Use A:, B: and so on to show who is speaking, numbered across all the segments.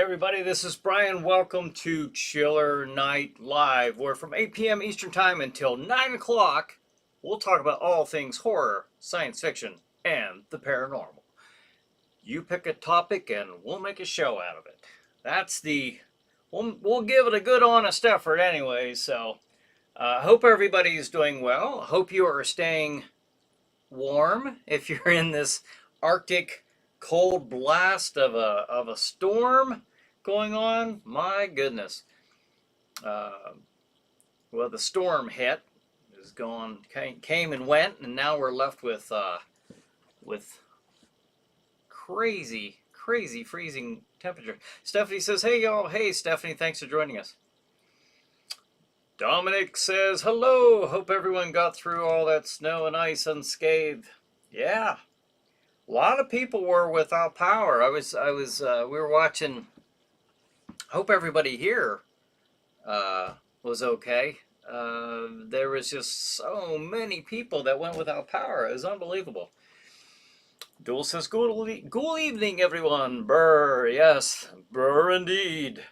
A: everybody, this is Brian. Welcome to Chiller Night Live, where from 8 p.m. Eastern Time until 9 o'clock, we'll talk about all things horror, science fiction, and the paranormal. You pick a topic and we'll make a show out of it. We'll give it a good honest effort anyway, so hope everybody's doing well. Hope you are staying warm if you're in this Arctic cold blast of a storm going on. My goodness. Well, the storm hit, is gone, came and went, and now we're left with crazy freezing temperature. Stephanie says, "Hey y'all, hey Stephanie, thanks for joining us." Dominic says, "Hello, hope everyone got through all that snow and ice unscathed." Yeah, a lot of people were without power. We were watching. Hope everybody here was okay. There was just so many people that went without power. It was unbelievable. Duel says, "Good evening, everyone." Brr, yes, brr indeed.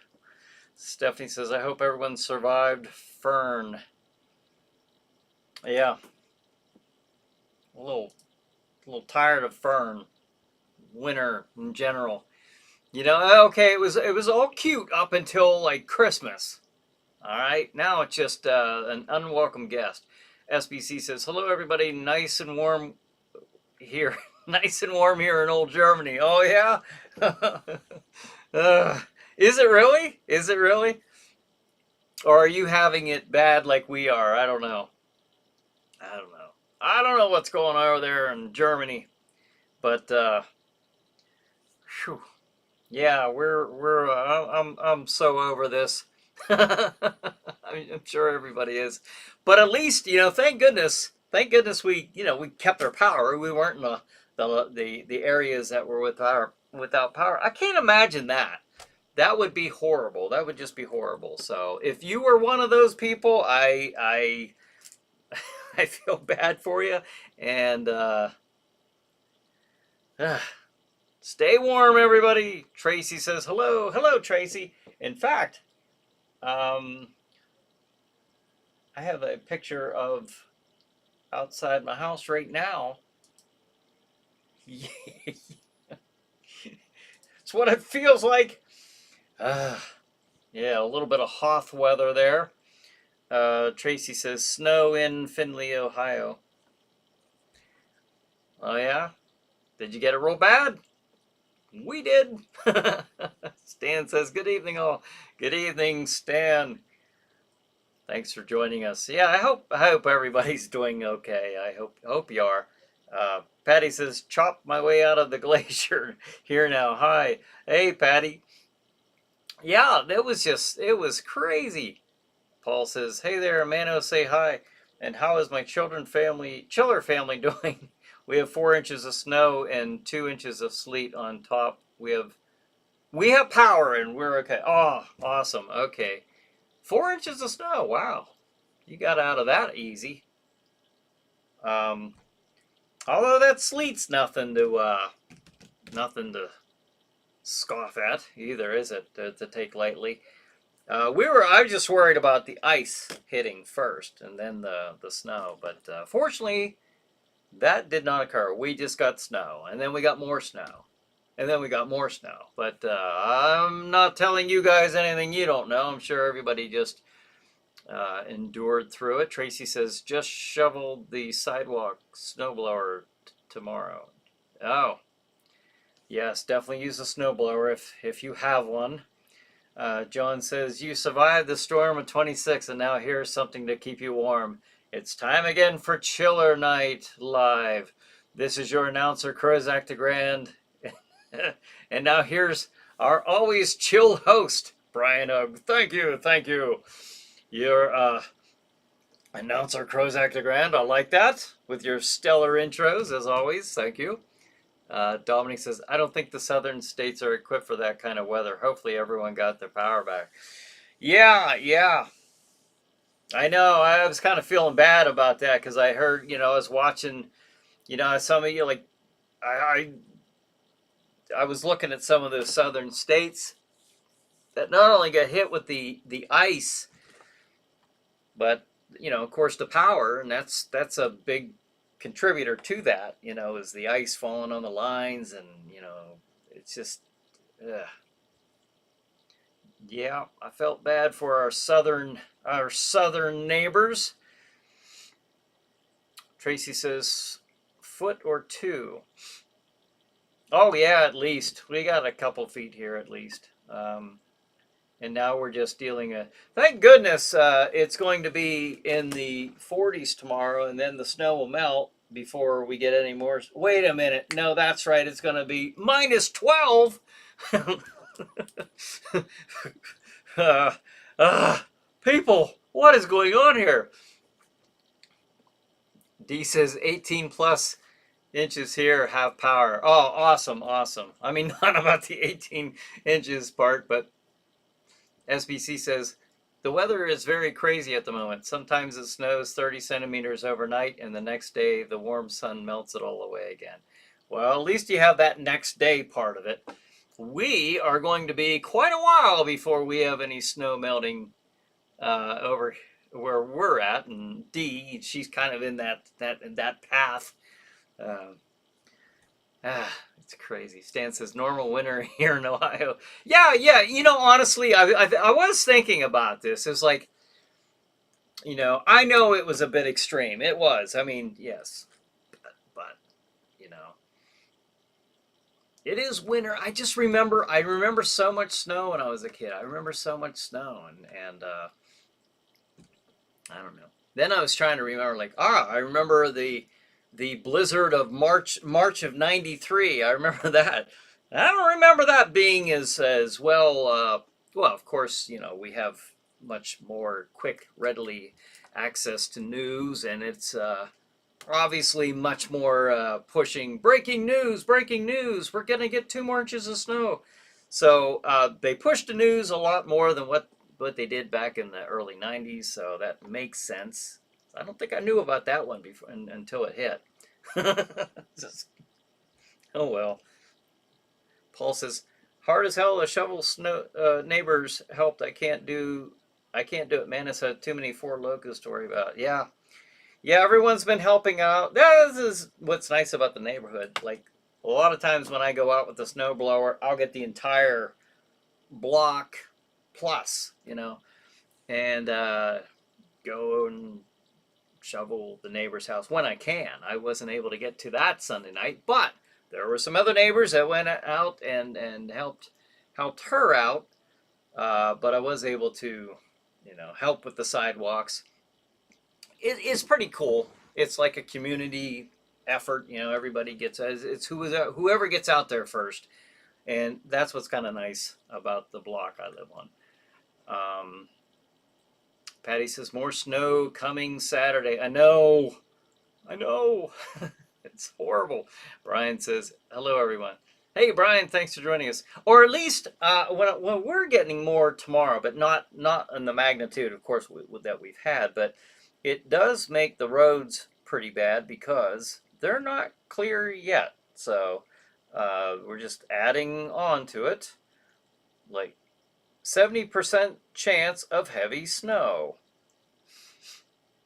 A: Stephanie says, "I hope everyone survived Fern." Yeah, a little tired of Fern. Winter in general. You know, okay, it was all cute up until like Christmas. All right, now it's just an unwelcome guest. SBC says, "Hello, everybody. Nice and warm here. Nice and warm here in old Germany." Oh yeah. Is it really? Is it really? Or are you having it bad like we are? I don't know. I don't know. I don't know what's going on over there in Germany, but whew, yeah, I'm so over this. I'm sure everybody is, but at least thank goodness we kept our power. We weren't in the areas that were without power. I can't imagine that. That would be horrible. That would just be horrible. So if you were one of those people, I I feel bad for you, and stay warm, everybody. Tracy says hello. Hello, Tracy. In fact, I have a picture of outside my house right now. It's what it feels like. Yeah, a little bit of Hoth weather there. Tracy says snow in Findlay, Ohio. Oh yeah? Did you get it real bad? We did. Stan says, "Good evening, all." Good evening, Stan. Thanks for joining us. Yeah, I hope everybody's doing okay. I hope you are. Patty says, "Chop my way out of the glacier here now." Hi. Hey, Patty. Yeah, it was crazy. Paul says, "Hey there, Mano, say hi. And how is my chiller family doing? We have 4 inches of snow and 2 inches of sleet on top. We have power and we're okay." Oh, awesome. Okay. 4 inches of snow. Wow. You got out of that easy. Although that sleet's nothing to scoff at either, is it? To take lightly. I was just worried about the ice hitting first and then the snow, but fortunately that did not occur. We just got snow, and then we got more snow, and then we got more snow. But I'm not telling you guys anything you don't know. I'm sure everybody just endured through it. Tracy says, "Just shoveled the sidewalk snowblower tomorrow." Oh, yes, definitely use a snowblower if you have one. John says, "You survived the storm of 26, and now here's something to keep you warm. It's time again for Chiller Night Live. This is your announcer, Crozak the Grand." And now here's our always chill host, Bryan Hogue. Thank you. Your announcer, Crozak the Grand. I like that, with your stellar intros, as always. Thank you. Dominic says, "I don't think the southern states are equipped for that kind of weather. Hopefully everyone got their power back." Yeah. I know. I was kind of feeling bad about that because I heard, I was watching, some of you, like, I was looking at some of the southern states, that not only got hit with the ice, but of course the power, and that's a big contributor to that. Is the ice falling on the lines, and it's just, ugh. Yeah, I felt bad for our southern neighbors. Tracy says, foot or two. Oh yeah, at least we got a couple feet here at least. And now we're just dealing thank goodness it's going to be in the 40s tomorrow, and then the snow will melt before we get any more. Wait a minute, no, that's right, it's going to be -12. uh, People, what is going on here? D says 18 plus inches here have power. Oh, awesome, awesome. I mean, not about the 18 inches part, but SBC says, the weather is very crazy at the moment. Sometimes it snows 30 centimeters overnight, and the next day the warm sun melts it all away again. Well, at least you have that next day part of it. We are going to be quite a while before we have any snow melting over where we're at. And D, she's kind of in that path. It's crazy. Stan says normal winter here in Ohio. Yeah. Honestly, I was thinking about this. It's like, I know it was a bit extreme. It was. I mean, yes, but it is winter. I remember so much snow when I was a kid. I remember so much snow, and I don't know. Then I was trying to remember, like, I remember the blizzard of March of '93. I remember that. I don't remember that being as well. Well, of course, we have much more quick, readily access to news, and it's obviously much more pushing breaking news. We're gonna get 2 more inches of snow. So they pushed the news a lot more than what they did back in the early '90s. So that makes sense. I don't think I knew about that one before until it hit. Just, oh well. Paul says, hard as hell to shovel snow. Neighbors helped. I can't do it, man. It's too many Four Locos to worry about. Yeah, everyone's been helping out. This is what's nice about the neighborhood. Like a lot of times when I go out with the snow blower, I'll get the entire block plus, and go and shovel the neighbor's house when I can. I wasn't able to get to that Sunday night, but there were some other neighbors that went out and helped her out. But I was able to, help with the sidewalks. It's pretty cool. It's like a community effort. Everybody gets, it's whoever gets out there first, and that's what's kind of nice about the block I live on. Patty says, more snow coming Saturday. I know. It's horrible. Brian says, hello, everyone. Hey, Brian, thanks for joining us. Or at least when we're getting more tomorrow, but not in the magnitude, of course, that we've had. But it does make the roads pretty bad because they're not clear yet. So we're just adding on to it. Like 70% chance of heavy snow.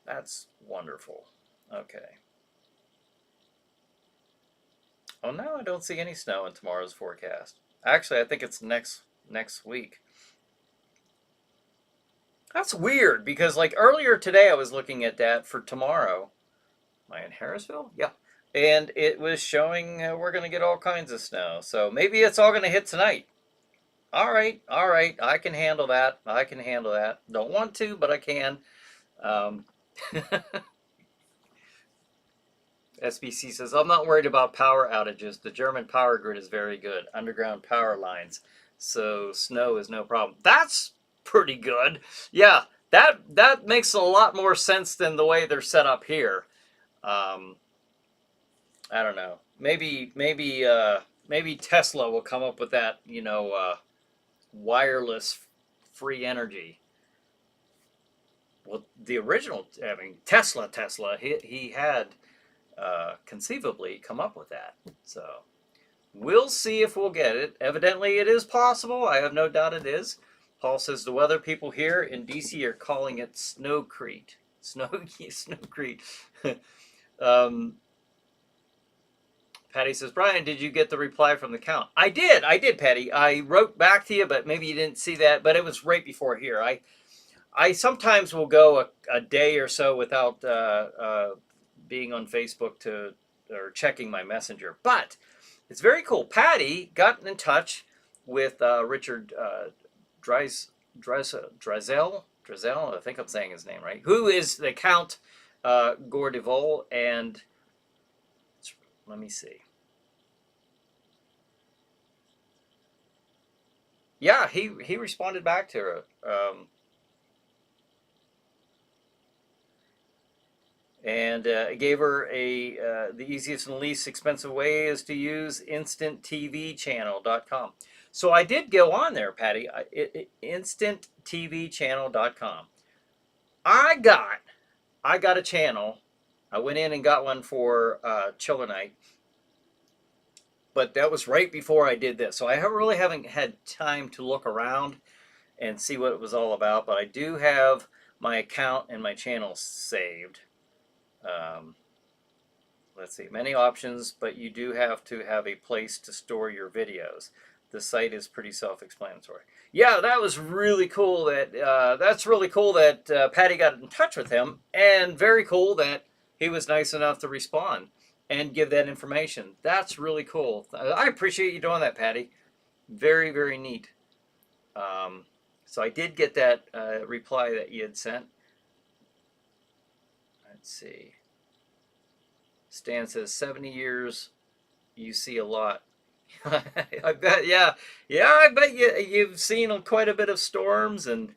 A: That's wonderful. Okay. Oh, now I don't see any snow in tomorrow's forecast. Actually, I think it's next week. That's weird because like earlier today I was looking at that for tomorrow. Am I in Harrisville? Yeah. And it was showing we're going to get all kinds of snow. So maybe it's all going to hit tonight. All right. I can handle that. Don't want to, but I can. SBC says, I'm not worried about power outages. The German power grid is very good. Underground power lines. So snow is no problem. That's pretty good. Yeah, that makes a lot more sense than the way they're set up here. I don't know. Maybe Tesla will come up with that, wireless free energy. Well, the original, Tesla, he had conceivably come up with that. So we'll see if we'll get it. Evidently, it is possible. I have no doubt it is. Paul says the weather people here in DC are calling it snowcrete. Snowcrete. um, Patty says, Brian, did you get the reply from the count? I did, Patty. I wrote back to you, but maybe you didn't see that. But it was right before here. I sometimes will go a day or so without being on Facebook or checking my messenger. But it's very cool. Patty got in touch with Richard Drezel, I think I'm saying his name right, who is the Count Gordevol, and let me see. Yeah, he responded back to her. And gave her the easiest and least expensive way is to use instanttvchannel.com. So I did go on there, Patty, instanttvchannel.com. I got a channel. I went in and got one for ChillerNight, but that was right before I did this. So I really haven't had time to look around and see what it was all about, but I do have my account and my channel saved. Let's see, many options, but you do have to have a place to store your videos. The site is pretty self-explanatory. Yeah, that was really cool. That's really cool that Patty got in touch with him, and very cool that he was nice enough to respond and give that information. That's really cool. I appreciate you doing that, Patty. Very, very neat. So I did get that reply that you had sent. Let's see. Stan says 70 years, you see a lot. I bet, yeah, I bet you've seen quite a bit of storms, and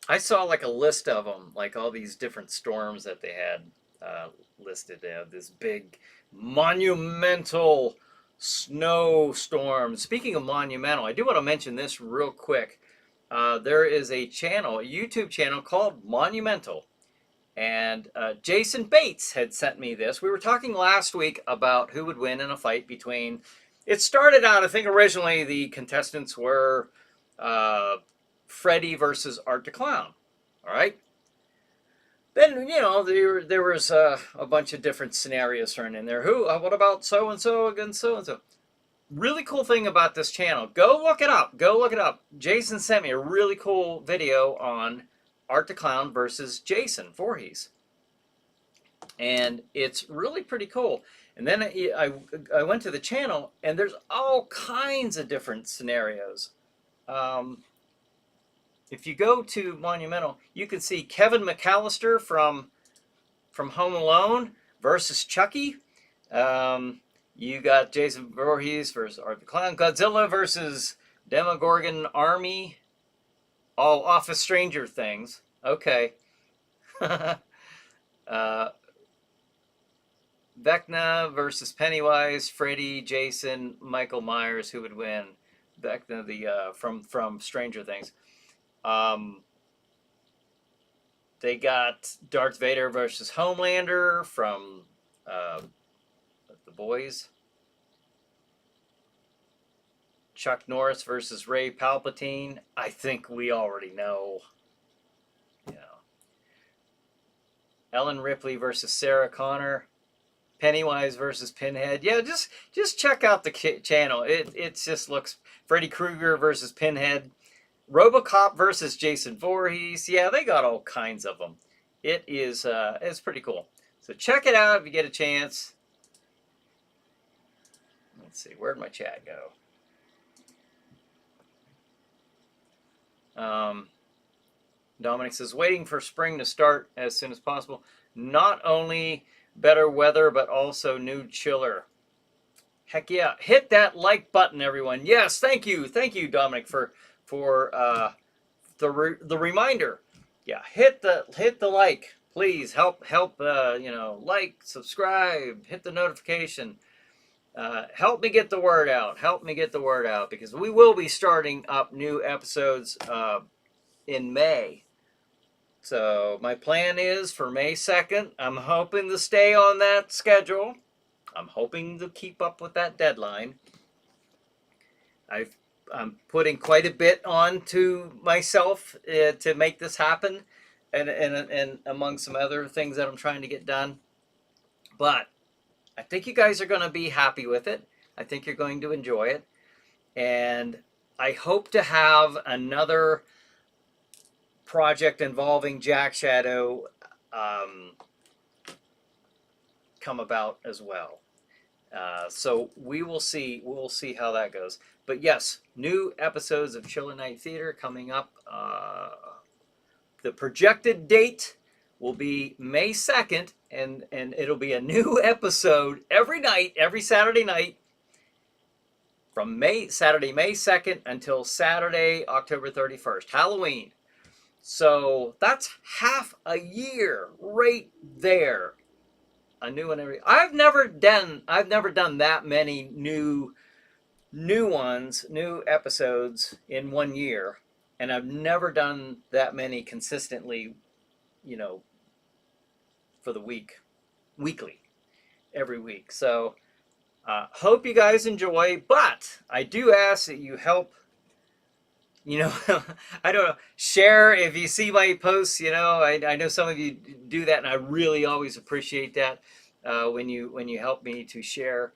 A: I saw like a list of them, like all these different storms that they had listed. They have this big monumental snowstorm. Speaking of monumental, I do want to mention this real quick. There is a channel, a YouTube channel called Monumental. And Jason Bates had sent me this. We were talking last week about who would win in a fight between... It started out, I think originally the contestants were Freddy versus Art the Clown. All right? Then, you know, there was a bunch of different scenarios thrown in there. What about so-and-so against so-and-so? Really cool thing about this channel. Go look it up. Go look it up. Jason sent me a really cool video on Art the Clown versus Jason Voorhees. And it's really pretty cool. And then I went to the channel, and there's all kinds of different scenarios. If you go to Monumental, you can see Kevin McAllister from Home Alone versus Chucky. You got Jason Voorhees versus Art the Clown. Godzilla versus Demogorgon Army. All off of Stranger Things. Okay. Vecna versus Pennywise, Freddy, Jason, Michael Myers. Who would win? Vecna, from Stranger Things. They got Darth Vader versus Homelander from The Boys. Chuck Norris versus Ray Palpatine. I think we already know. You know. Ellen Ripley versus Sarah Connor. Pennywise versus Pinhead. Yeah, just check out the channel. It just looks... Freddy Krueger versus Pinhead. RoboCop versus Jason Voorhees. Yeah, they got all kinds of them. It's pretty cool. So check it out if you get a chance. Let's see, where'd my chat go? Dominic says, waiting for spring to start as soon as possible. Not only better weather, but also new chiller. Heck yeah. Hit that like button, everyone. Yes, thank you, Dominic, for the reminder. Yeah, hit the like. Please help like, subscribe, hit the notification. Help me get the word out. Help me get the word out, because we will be starting up new episodes in May. So my plan is for May 2nd. I'm hoping to stay on that schedule. I'm hoping to keep up with that deadline. I'm putting quite a bit on to myself to make this happen, and among some other things that I'm trying to get done. But I think you guys are going to be happy with it. I think you're going to enjoy it. And I hope to have another project involving Jack Shadow come about as well. So we will see. We'll see how that goes. But yes, new episodes of Chiller Night Theater coming up. The projected date will be May 2nd, and it'll be a new episode every night, every Saturday night, from Saturday, May 2nd until Saturday, October 31st, Halloween. So that's half a year right there. A new one every. I've never done that many new episodes in 1 year, and I've never done that many consistently, for the weekly, every week. So hope you guys enjoy, but I do ask that you help, I don't know, share if you see my posts. I know some of you do that, and I really always appreciate that when you help me to share.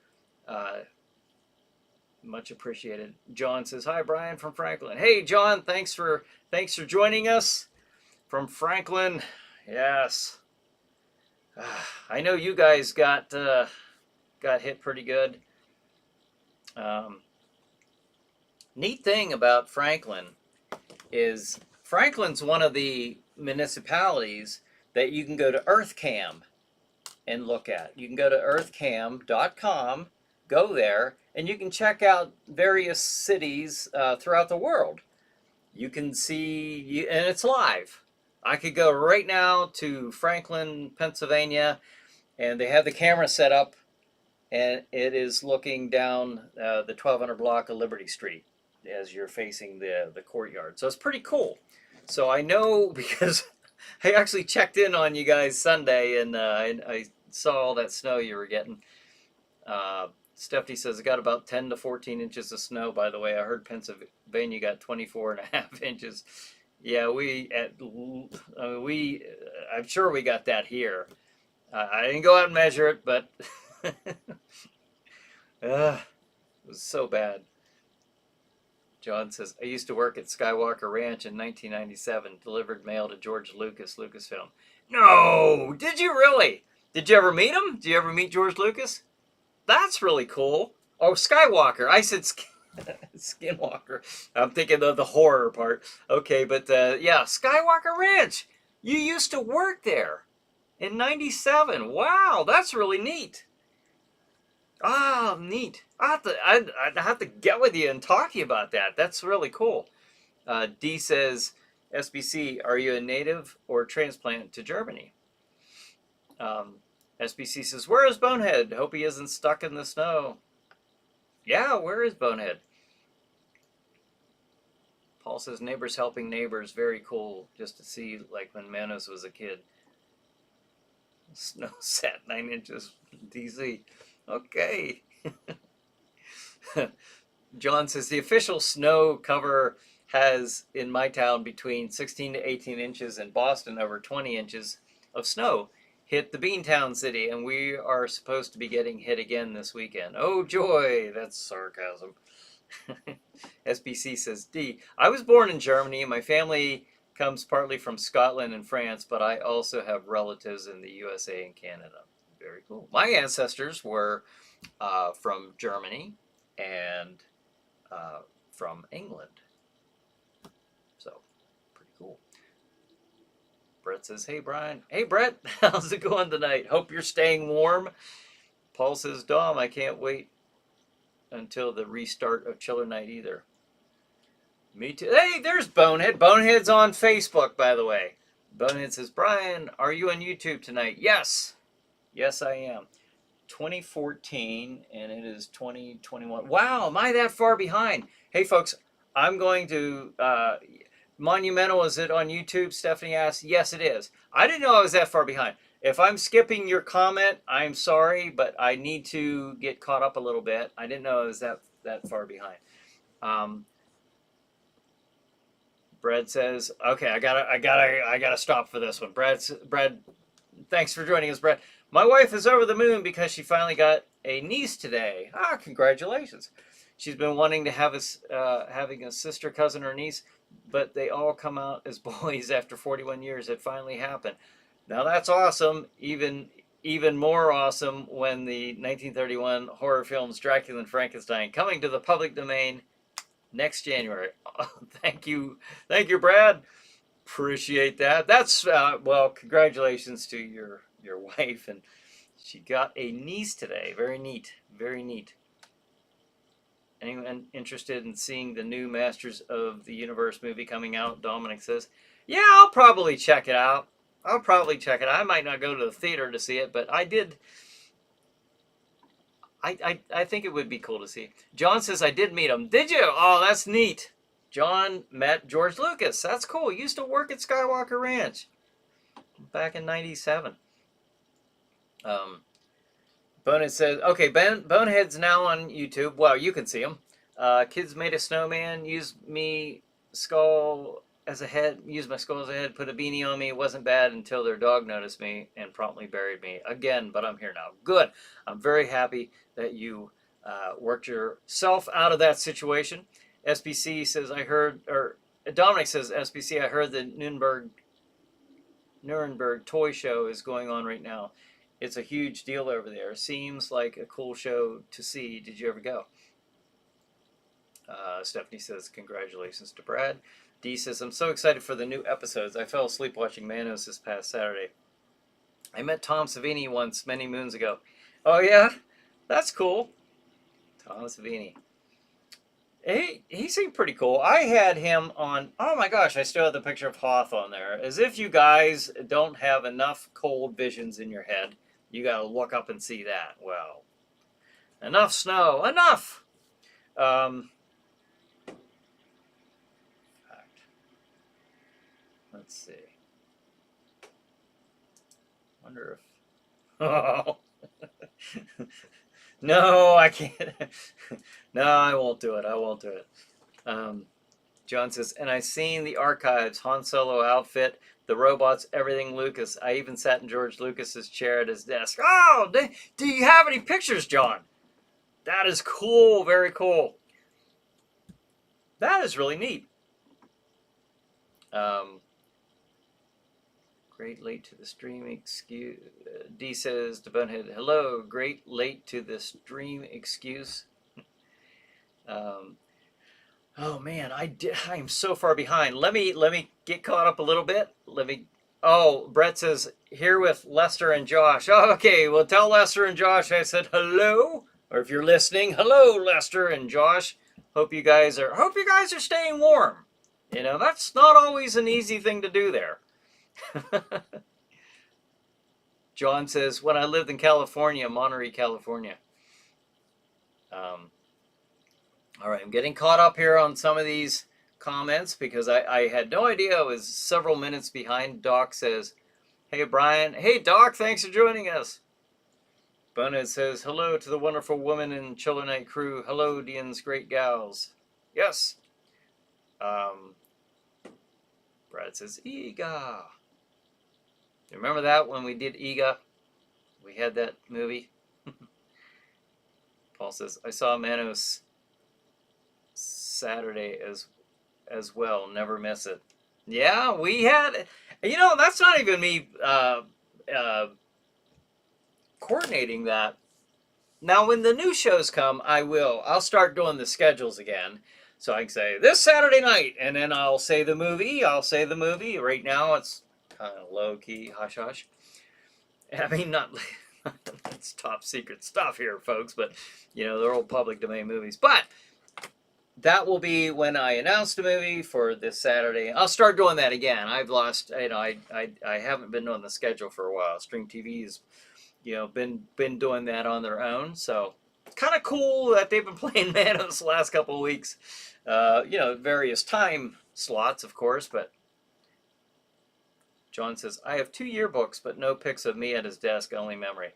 A: Much appreciated. John says, "Hi, Brian from Franklin." Hey, John, thanks for joining us from Franklin. Yes, I know you guys got hit pretty good. Neat thing about Franklin is Franklin's one of the municipalities that you can go to EarthCam and look at. You can go to earthcam.com, go there, and you can check out various cities throughout the world. You can see, and it's live. I could go right now to Franklin, Pennsylvania, and they have the camera set up, and it is looking down the 1200 block of Liberty Street as you're facing the courtyard. So it's pretty cool. So I know because I actually checked in on you guys Sunday, and I saw all that snow you were getting. Stephanie says it got about 10 to 14 inches of snow. By the way, I heard Pennsylvania got 24.5 inches. Yeah, I'm sure we got that here. I didn't go out and measure it, but it was so bad. John says, I used to work at Skywalker Ranch in 1997, delivered mail to George Lucas, Lucasfilm. No! Did you really? Did you ever meet him? Did you ever meet George Lucas? That's really cool. Oh, Skywalker. I said Skinwalker. I'm thinking of the horror part. Okay, but yeah, Skywalker Ranch. You used to work there in 97. Wow, that's really neat. Ah, neat. I'd have to get with you and talk to you about that. That's really cool. D says, SBC, are you a native or transplant to Germany? SBC says, where is Bonehead? Hope he isn't stuck in the snow. Yeah, where is Bonehead? Paul says, neighbors helping neighbors. Very cool. Just to see, like when Manos was a kid. Snow sat 9 inches DC. Okay. John says, the official snow cover has, in my town, between 16 to 18 inches. In Boston, over 20 inches of snow hit the Beantown city, and we are supposed to be getting hit again this weekend. Oh, joy. That's sarcasm. SBC says, D, I was born in Germany. My family comes partly from Scotland and France, but I also have relatives in the USA and Canada. Very cool. My ancestors were from Germany and from England. So, pretty cool. Brett says, hey, Brian. Hey, Brett. How's it going tonight? Hope you're staying warm. Paul says, Dom, I can't wait until the restart of Chiller Night either. Me too. Hey, there's Bonehead. Bonehead's on Facebook, by the way. Bonehead says, Brian, are you on YouTube tonight? Yes. Yes, I am. 2014, and it is 2021. Wow, am I that far behind? Hey, folks, I'm going to... Monumental, is it on YouTube? Stephanie asked. Yes, it is. I didn't know I was that far behind. If I'm skipping your comment, I'm sorry, but I need to get caught up a little bit. I didn't know I was that far behind. Brad says, "Okay, I gotta stop for this one." Brad, thanks for joining us, Brad. My wife is over the moon because she finally got a niece today. Ah, congratulations! She's been wanting to have having a sister, cousin, or niece, but they all come out as boys after 41 years. It finally happened. Now that's awesome. Even more awesome when the 1931 horror films Dracula and Frankenstein coming to the public domain next January. Thank you, Brad. Appreciate that. That's well, congratulations to your wife, and she got a niece today. Very neat, very neat. Anyone interested in seeing the new Masters of the Universe movie coming out? Dominic says, "Yeah, I'll probably check it out. I'll probably check it out. I might not go to the theater to see it, but I did. I think it would be cool to see." John says, "I did meet him. Did you? Oh, that's neat." John met George Lucas. That's cool. He used to work at Skywalker Ranch back in '97. Bonehead says, "Okay, Bonehead's now on YouTube. Well, you can see him. Kids made a snowman. Used my skull as a head. Put a beanie on me. It wasn't bad until their dog noticed me and promptly buried me again. But I'm here now. Good. I'm very happy that you worked yourself out of that situation." SBC says, "I heard," or Dominic says, "SBC, I heard the Nuremberg toy show is going on right now. It's a huge deal over there. Seems like a cool show to see. Did you ever go?" Stephanie says, "Congratulations to Brad." Dee says, "I'm so excited for the new episodes. I fell asleep watching Manos this past Saturday. I met Tom Savini once many moons ago." Oh, yeah? That's cool. Tom Savini. He seemed pretty cool. I had him on, oh my gosh, I still have the picture of Hoth on there. As if you guys don't have enough cold visions in your head. You got to look up and see that. Well, enough snow. Enough! Let's see. Wonder if... Oh. No, I can't. No, I won't do it. I won't do it. John says, "And I seen the archives, Han Solo outfit, the robots, everything Lucas. I even sat in George Lucas's chair at his desk." Oh, do you have any pictures, John? That is cool. Very cool. That is really neat. Great late to the stream. Excuse. D says to Bonehead, "Hello. Great late to the stream. Excuse." Oh man, I am so far behind. Let me get caught up a little bit. Oh, Brett says, "Here with Lester and Josh." Oh, okay, well, tell Lester and Josh I said hello, or if you're listening, hello, Lester and Josh. Hope you guys are staying warm. You know, that's not always an easy thing to do there. John says, "When I lived in California, Monterey, California." All right, I'm getting caught up here on some of these comments because I had no idea I was several minutes behind. Doc says, "Hey, Brian." Hey, Doc, thanks for joining us. Bonehead says, "Hello to the wonderful woman and ChillerNight crew. Hello, Dean's great gals." Yes. Brad says, "Ega." Remember that when we did Ega? We had that movie. Paul says, "I saw Manos Saturday as well. Never miss it." Yeah, we had. You know, that's not even me coordinating that. Now, when the new shows come, I'll start doing the schedules again. So I can say, this Saturday night, and then I'll say the movie. Right now, it's kind of low-key, hush-hush. I mean, not... It's top secret stuff here, folks, but, you know, they're all public domain movies. But that will be when I announce the movie for this Saturday. I'll start doing that again. I've lost, you know, I haven't been doing the schedule for a while. Stream TV's, you know, been doing that on their own. So it's kind of cool that they've been playing Manos the last couple of weeks. You know, various time slots, of course, but John says, "I have 2 yearbooks, but no pics of me at his desk, only memory."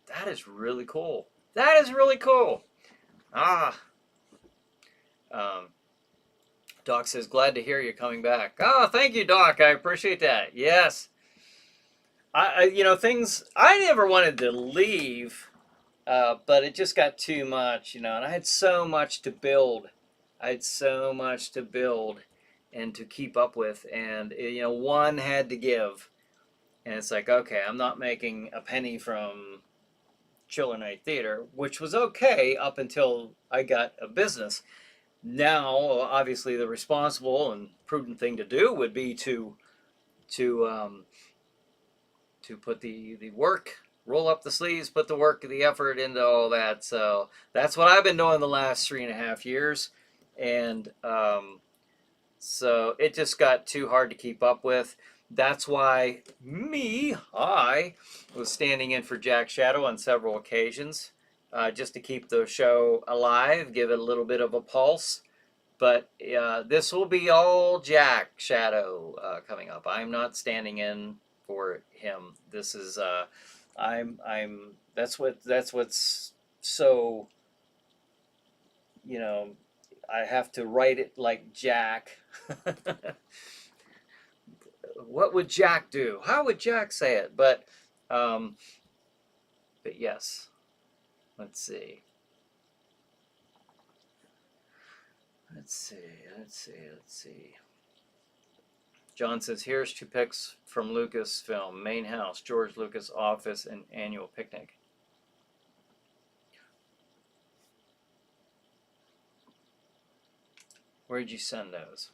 A: That is really cool. That is really cool. Doc says, glad to hear you coming back. Oh, thank you, Doc. I appreciate that. Yes. Things, I never wanted to leave, but it just got too much, and I had so much to build. I had so much to build and to keep up with, and, one had to give. And it's like, okay, I'm not making a penny from ChillerNight Theater, which was okay up until I got a business. Now, obviously, the responsible and prudent thing to do would be to um, to put the work, roll up the sleeves, put the work, the effort into all that. So that's what I've been doing the last 3.5 years, and so it just got too hard to keep up with. That's why I was standing in for Jack Shadow on several occasions, just to keep the show alive, give it a little bit of a pulse. But this will be all Jack Shadow coming up. I'm not standing in for him. This is that's what's so, you know I have to write it like Jack. What would Jack do? How would Jack say it? Um, but yes. Let's see. Let's see. Let's see. Let's see. John says, here's 2 pics from Lucasfilm. Main house, George Lucas office, and annual picnic. Where'd you send those?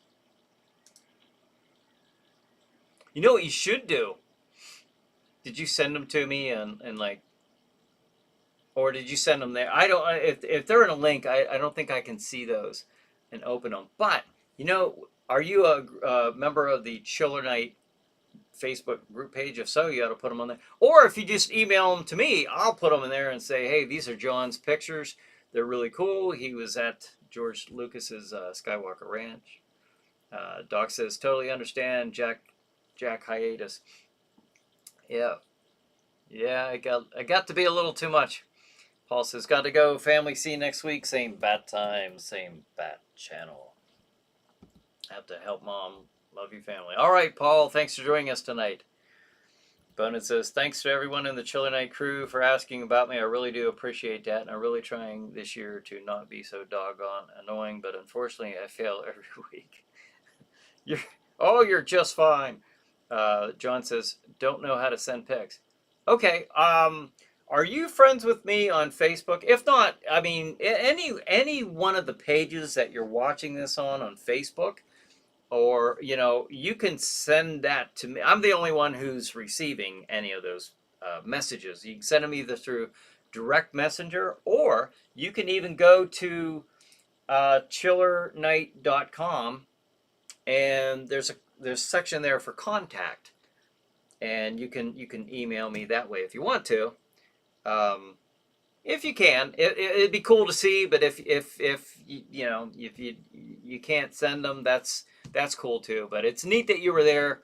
A: You know what you should do? Did you send them to me and like, or did you send them there? I don't. If they're in a link, I don't think I can see those and open them. But are you a member of the ChillerNight Facebook group page? If so, you ought to put them on there. Or if you just email them to me, I'll put them in there and say, hey, these are John's pictures. They're really cool. He was at George Lucas's Skywalker Ranch. Doc says, totally understand. Jack hiatus. Yeah, yeah. I got to be a little too much. Paul says, got to go. Family, see you next week. Same bat time, same bat channel. Have to help Mom. Love you, family. All right, Paul, thanks for joining us tonight. Bonin says, thanks to everyone in the ChillerNight crew for asking about me. I really do appreciate that, and I'm really trying this year to not be so doggone annoying, but unfortunately I fail every week. You're just fine. John says, don't know how to send pics. Okay, are you friends with me on Facebook? If not, I mean, any one of the pages that you're watching this on Facebook, or you can send that to me. I'm the only one who's receiving any of those messages. You can send them either through direct messenger, or you can even go to ChillerNight.com, and there's a section there for contact, and you can email me that way if you want to. If you can, it'd be cool to see. But if you can't send them, that's cool too. But it's neat that you were there.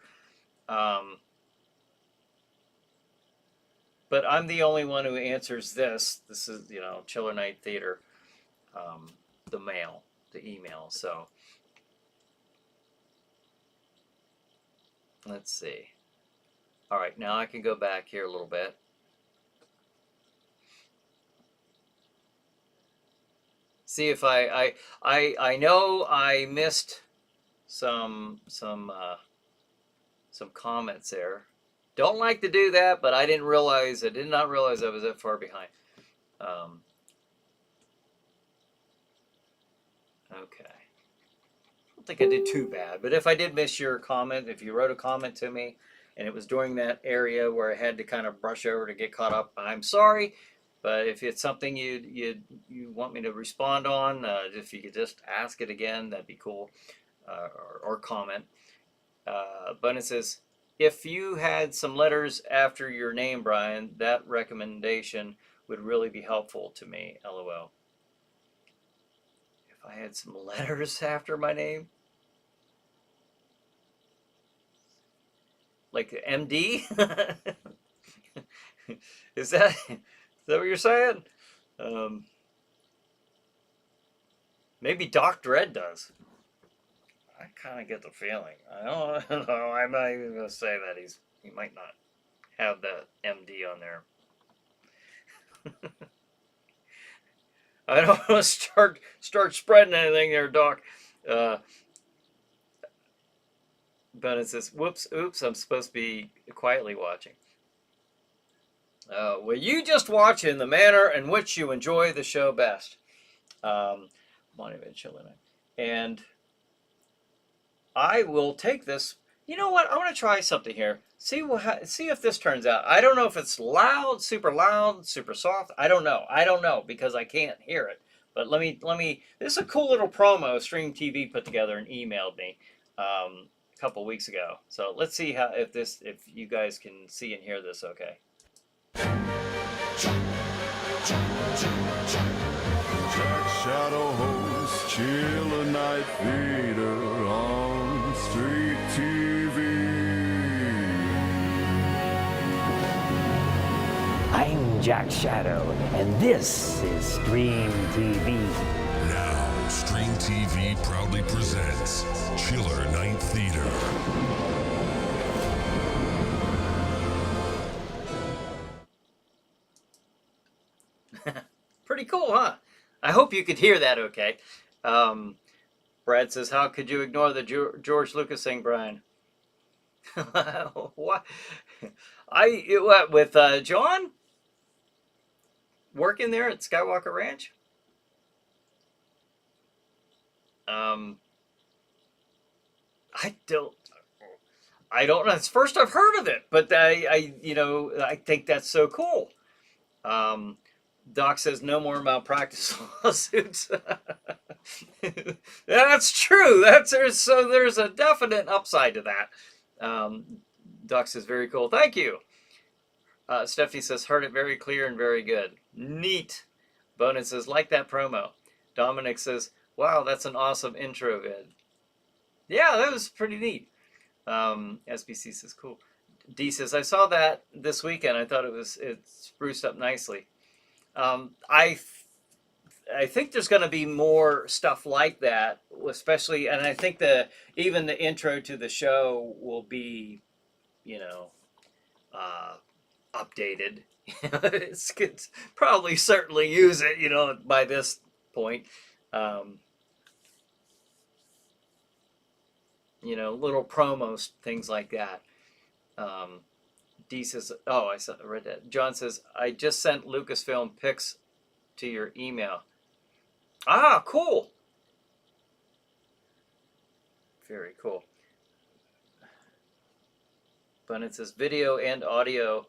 A: But I'm the only one who answers this. This is ChillerNight Theater, the mail, the email. So let's see. All right, now I can go back here a little bit. See if I know I missed some comments there. Don't like to do that, but I did not realize I was that far behind. Okay. I don't think I did too bad, but if I did miss your comment, if you wrote a comment to me and it was during that area where I had to kind of brush over to get caught up, I'm sorry. But if it's something you want me to respond on, if you could just ask it again, that'd be cool, or comment. But it says, if you had some letters after your name, Brian, that recommendation would really be helpful to me, LOL. If I had some letters after my name? Like MD? Is that what you're saying? Maybe Doc Dredd does. I kind of get the feeling. I don't know. I'm not even gonna say that he might not have that MD on there. I don't want to start spreading anything there, Doc. Uh, but it says, "Whoops, oops! I'm supposed to be quietly watching." Well, you just watch in the manner in which you enjoy the show best. Monument ChillerNight, and I will take this. You know what? I want to try something here. See if this turns out. I don't know if it's loud, super soft. I don't know. I don't know because I can't hear it. But let me. This is a cool little promo Stream TV put together and emailed me a couple weeks ago. So let's see if you guys can see and hear this. Okay.
B: Jack Shadow hosts ChillerNight Theater on Street TV.
C: I'm Jack Shadow, and this is Stream TV.
D: Now, Stream TV proudly presents ChillerNight Theater.
A: Pretty cool, huh? I hope you could hear that okay. Brad says, how could you ignore the George Lucas thing, Brian? What? What, with John? Working there at Skywalker Ranch? I don't know. It's the first I've heard of it, but I think that's so cool. Doc says no more malpractice lawsuits. That's true. There's a definite upside to that. Doc says very cool. Thank you. Stephanie says heard it very clear and very good. Neat. Bonin says like that promo. Dominic says wow, that's an awesome intro vid. Yeah, that was pretty neat. SBC says cool. D says I saw that this weekend. I thought it spruced up nicely. I think there's going to be more stuff like that, especially, and I think even the intro to the show will be, updated. It's probably certainly use it, by this point. Little promos, things like that. D says, oh, I read that. John says, I just sent Lucasfilm pics to your email. Ah, cool. Very cool. But it says, video and audio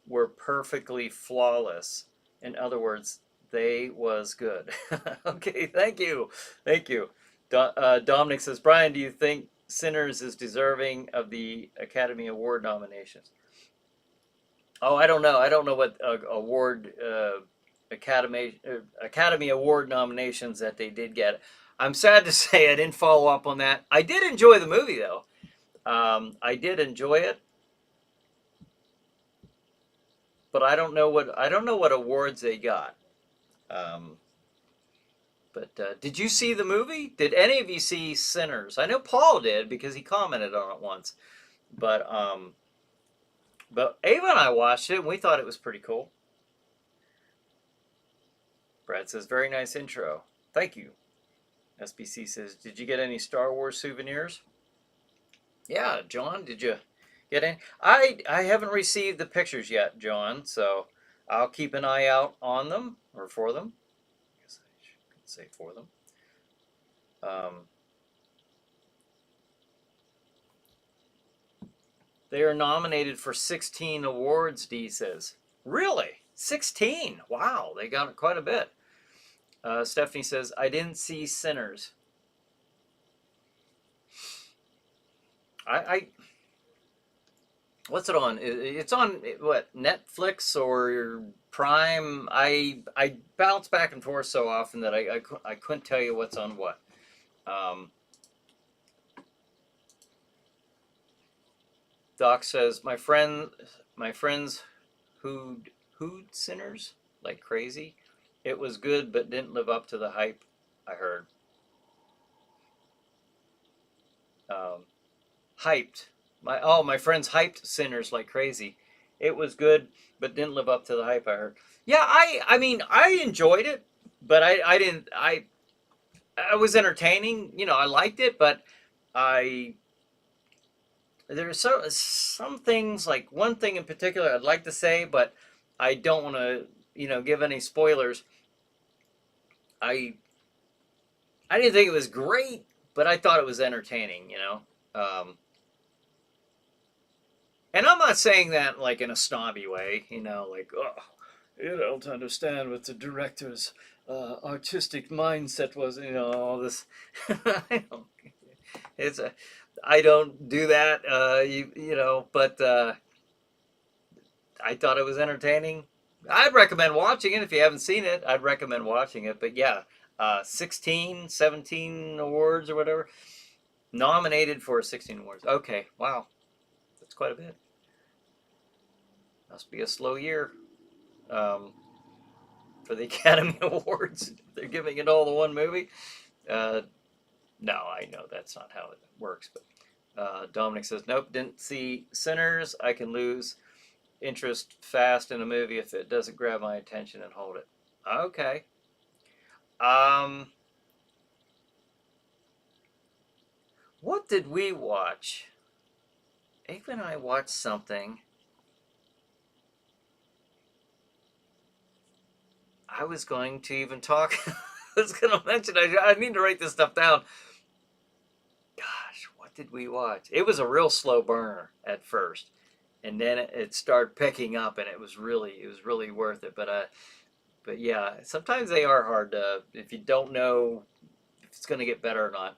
A: were perfectly flawless. In other words, they was good. Okay, thank you. Thank you. Dominic says, Brian, do you think Sinners is deserving of the Academy Award nominations? Oh, I don't know. I don't know what Academy Award nominations that they did get. I'm sad to say I didn't follow up on that. I did enjoy the movie though. I did enjoy it, but I don't know what awards they got. But did you see the movie? Did any of you see Sinners? I know Paul did because he commented on it once. But Ava and I watched it and we thought it was pretty cool. Brad says, very nice intro. Thank you. SBC says, did you get any Star Wars souvenirs? Yeah, John, did you get any? I haven't received the pictures yet, John, so I'll keep an eye out on them or for them. I guess I should say for them. They are nominated for 16 awards, D says. Really? 16? Wow, they got quite a bit. Stephanie says, I didn't see Sinners. What's it on? It's on, what, Netflix or Prime? I bounce back and forth so often that I couldn't tell you what's on what. Doc says, my friends hooed Sinners like crazy. It was good, but didn't live up to the hype I heard. hyped. My friends hyped Sinners like crazy. It was good, but didn't live up to the hype I heard. Yeah, I mean I enjoyed it, but I didn't I was entertaining. You know, I liked it, but I there's some things, like one thing in particular I'd like to say, but I don't want to give any spoilers. I I didn't think it was great, but I thought it was entertaining. And I'm not saying that like in a snobby way, like, oh, you don't understand what the director's artistic mindset was, all this. I don't, it's a, I don't do that, but I thought it was entertaining. I'd recommend watching it if you haven't seen it. I'd recommend watching it, but yeah, 16, 17 awards or whatever, nominated for 16 awards. Okay, wow, that's quite a bit. Must be a slow year for the Academy Awards. They're giving it all to one movie. No, I know that's not how it works. But Dominic says, nope, didn't see Sinners. I can lose interest fast in a movie if it doesn't grab my attention and hold it. Okay. What did we watch? Abe and I watched something. I was going to even talk. I was going to mention. I need to write this stuff down. Gosh, what did we watch? It was a real slow burner at first, and then it started picking up, and it was really worth it. But yeah, sometimes they are hard to, if you don't know if it's going to get better or not.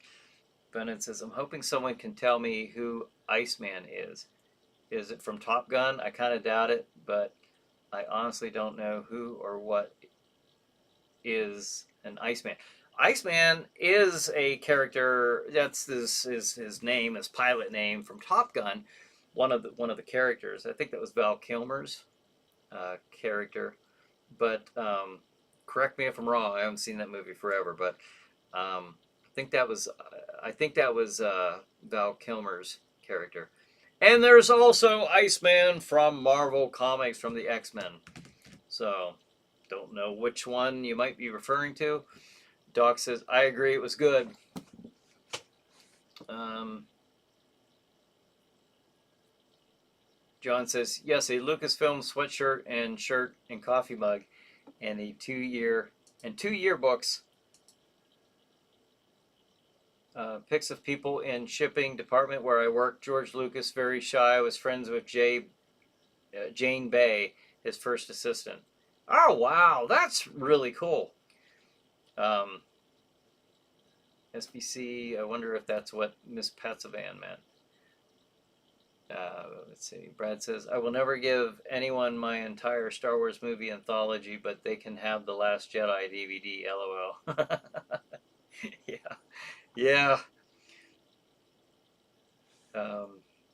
A: Bennett says, I'm hoping someone can tell me who Iceman is. Is it from Top Gun? I kind of doubt it, but I honestly don't know who or what is an Iceman. Iceman is a character. That's his name, his pilot name from Top Gun. One of the characters. I think that was Val Kilmer's character. But correct me if I'm wrong. I haven't seen that movie forever, but I think that was Val Kilmer's character. And there's also Iceman from Marvel Comics, from the X-Men. So don't know which one you might be referring to. Doc says, I agree, it was good. John says, yes, a Lucasfilm sweatshirt and shirt and coffee mug and a 2 yearbooks. Pics of people in shipping department where I worked. George Lucas, very shy, was friends with Jane Bay, his first assistant. Oh, wow, that's really cool. SBC, I wonder if that's what Miss Patsavan meant. Let's see. Brad says, I will never give anyone my entire Star Wars movie anthology, but they can have The Last Jedi DVD, LOL. Yeah.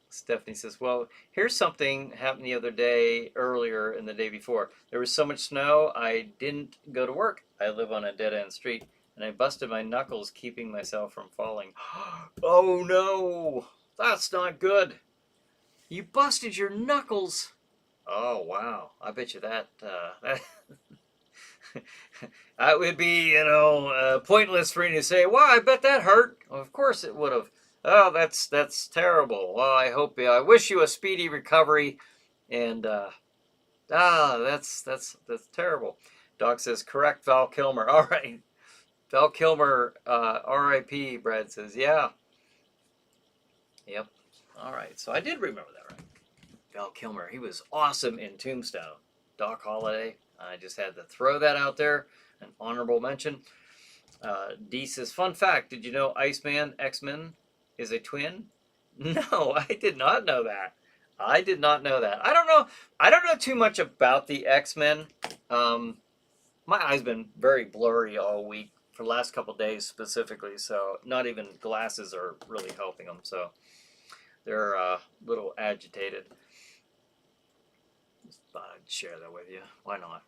A: Stephanie says, well, here's something happened the other day, earlier in the day before. There was so much snow, I didn't go to work. I live on a dead-end street, and I busted my knuckles keeping myself from falling. Oh, no. That's not good. You busted your knuckles. Oh, wow. I bet you that that would be, pointless for you to say, well, I bet that hurt. Well, of course it would have. Oh, that's terrible. Well, I wish you a speedy recovery. And that's terrible. Doc says, correct, Val Kilmer. All right. Val Kilmer, R.I.P. Brad says, yeah. Yep. All right. So I did remember that, right? Val Kilmer, he was awesome in Tombstone. Doc Holliday. I just had to throw that out there. An honorable mention. D says, fun fact, did you know Iceman X-Men is a twin? No, I did not know that. I don't know too much about the X-Men. My eye's been very blurry all week, for the last couple days specifically, so not even glasses are really helping them, so they're a little agitated. Just thought I'd share that with you. Why not?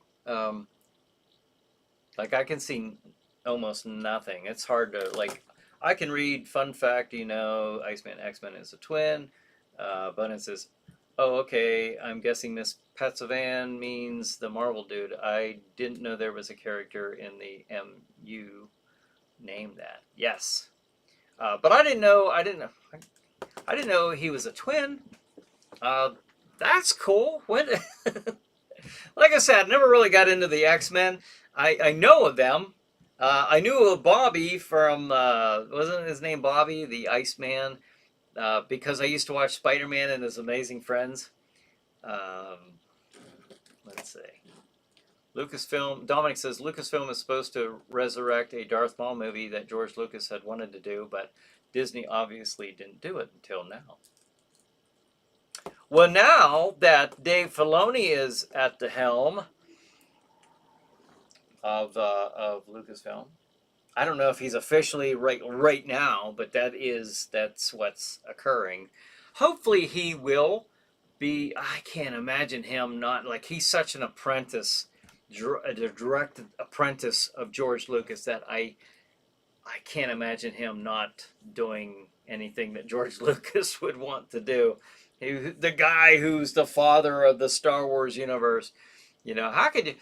A: Like, I can see almost nothing. It's hard to, like, I can read. Fun fact, Iceman X-Men is a twin. Bonin says, "Oh, okay. I'm guessing Miss Petsovan means the Marvel dude. I didn't know there was a character in the MU named that. Yes, but I didn't know. I didn't know he was a twin. That's cool. When, like I said, I never really got into the X-Men. I know of them. I knew of Bobby from, wasn't his name Bobby, the Iceman? Because I used to watch Spider-Man and His Amazing Friends. Let's see. Lucasfilm, Dominic says Lucasfilm is supposed to resurrect a Darth Maul movie that George Lucas had wanted to do, but Disney obviously didn't do it until now. Well, now that Dave Filoni is at the helm of Lucasfilm, I don't know if he's officially right now, but that's what's occurring. Hopefully, he will be. I can't imagine him not, like, he's such an apprentice, a direct apprentice of George Lucas, that I can't imagine him not doing anything that George Lucas would want to do. The guy who's the father of the Star Wars universe, how could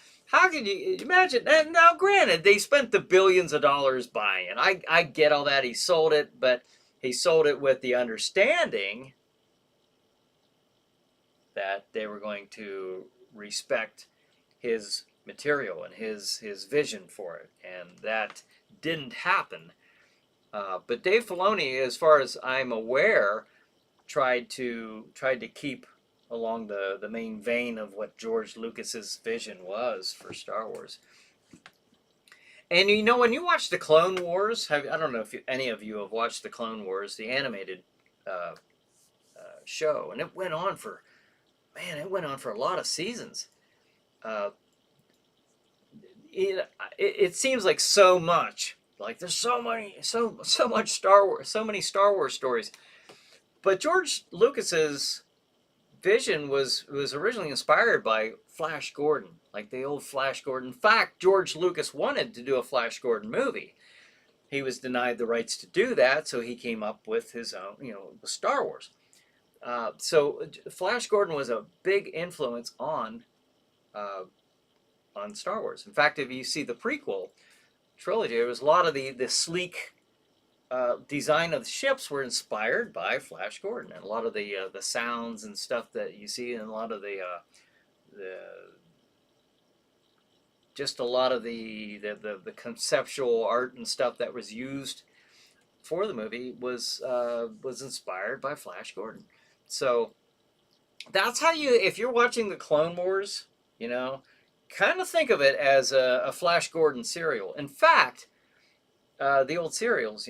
A: you imagine? And now, granted, they spent the billions of dollars buying it. I get all that. He sold it, but he sold it with the understanding that they were going to respect his material and his vision for it, and that didn't happen. But Dave Filoni, as far as I'm aware, tried to keep along the main vein of what George Lucas's vision was for Star Wars. And when you watch the Clone Wars, I don't know if any of you have watched the Clone Wars, the animated show, and it went on for a lot of seasons. It seems like so much. Like, there's so much Star Wars, so many Star Wars stories. But George Lucas's vision was originally inspired by Flash Gordon, like the old Flash Gordon. In fact, George Lucas wanted to do a Flash Gordon movie. He was denied the rights to do that, so he came up with his own, Star Wars. So Flash Gordon was a big influence on Star Wars. In fact, if you see the prequel trilogy, there was a lot of the sleek design of the ships were inspired by Flash Gordon, and a lot of the sounds and stuff that you see, and a lot of the conceptual art and stuff that was used for the movie was inspired by Flash Gordon. So that's how if you're watching the Clone Wars, kind of think of it as a Flash Gordon serial. In fact, the old serials,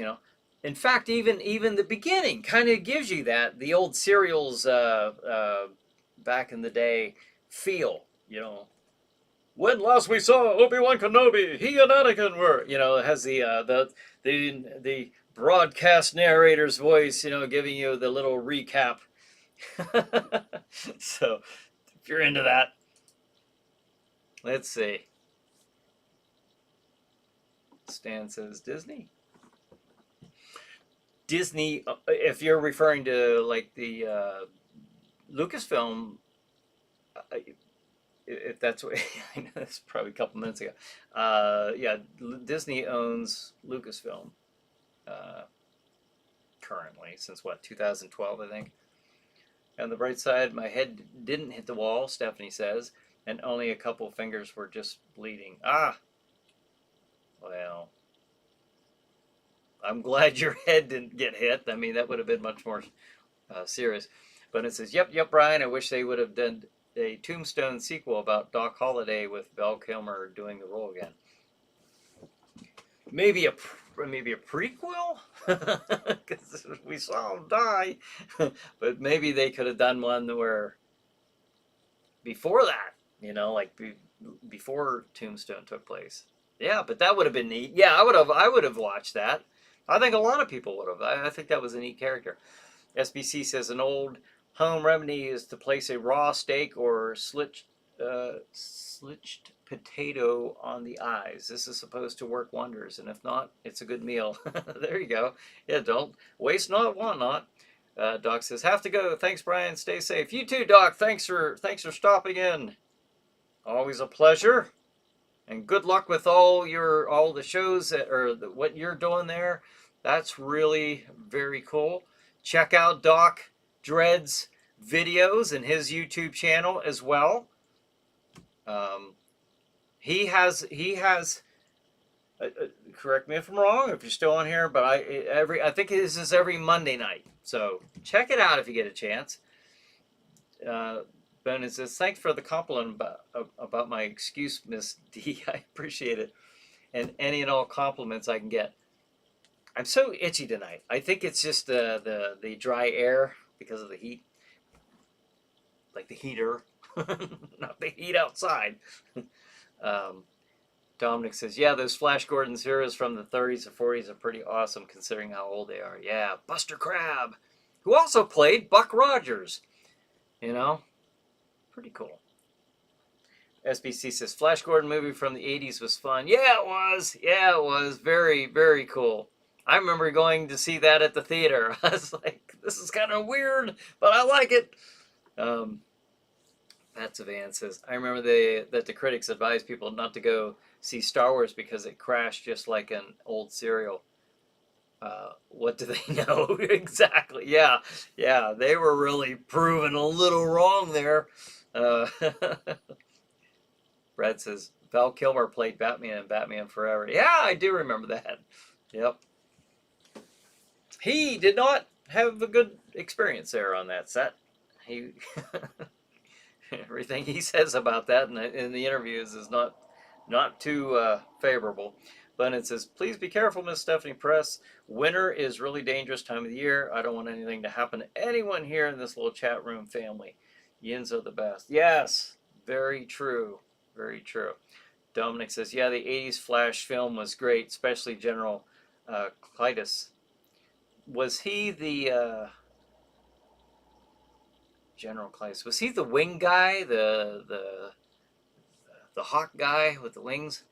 A: in fact, even the beginning kind of gives you the old serials back in the day feel, When last we saw Obi-Wan Kenobi, he and Anakin were, it has the broadcast narrator's voice, giving you the little recap. So, if you're into that, let's see. Stan says Disney. Disney, if you're referring to like the Lucasfilm, if that's what I know, that's probably a couple minutes ago. Yeah, Disney owns Lucasfilm currently since 2012, I think. On the bright side, my head didn't hit the wall, Stephanie says, and only a couple fingers were just bleeding. Well, I'm glad your head didn't get hit. I mean, that would have been much more serious. But it says, yep, Brian, I wish they would have done a Tombstone sequel about Doc Holliday with Val Kilmer doing the role again. Maybe a prequel? Because we saw him die. But maybe they could have done one where before that, like before Tombstone took place. Yeah, but that would have been neat. Yeah, I would have watched that. I think a lot of people would have. I think that was a neat character. SBC says an old home remedy is to place a raw steak or slitched potato on the eyes. This is supposed to work wonders, and if not, it's a good meal. There you go. Yeah, don't waste not, want not. Doc says, have to go. Thanks, Brian. Stay safe. You too, Doc. Thanks for stopping in. Always a pleasure. And good luck with all the shows what you're doing there. That's really very cool. Check out Doc Dread's videos and his YouTube channel as well. He has correct me if I'm wrong if you're still on here, but I think this is every Monday night. So check it out if you get a chance. Ben says, thanks for the compliment about my excuse, Miss D. I appreciate it. And any and all compliments I can get. I'm so itchy tonight. I think it's just the dry air because of the heat. Like the heater. Not the heat outside. Dominic says, yeah, those Flash Gordon heroes from the 30s and 40s are pretty awesome considering how old they are. Yeah, Buster Crabbe, who also played Buck Rogers. You know? Pretty cool. SBC says, Flash Gordon movie from the 80s was fun. Yeah, it was. Yeah, it was. Very, very cool. I remember going to see that at the theater. I was like, this is kind of weird, but I like it. Pat Savan says, I remember that the critics advised people not to go see Star Wars because it crashed just like an old serial. What do they know? Exactly. Yeah. Yeah. They were really proven a little wrong there. Brad says, Val Kilmer played Batman in Batman Forever. Yeah, I do remember that. Yep. He did not have a good experience there on that set. He everything he says about that in the interviews is not too favorable. But it says, please be careful, Miss Stephanie Press. Winter is really dangerous time of the year. I don't want anything to happen to anyone here in this little chat room family. Yins are the best. Yes, very true. Very true. Dominic says, yeah, the 80s Flash film was great, especially General Clytus. Was he the... General Clytus, was he the wing guy, the hawk guy with the wings?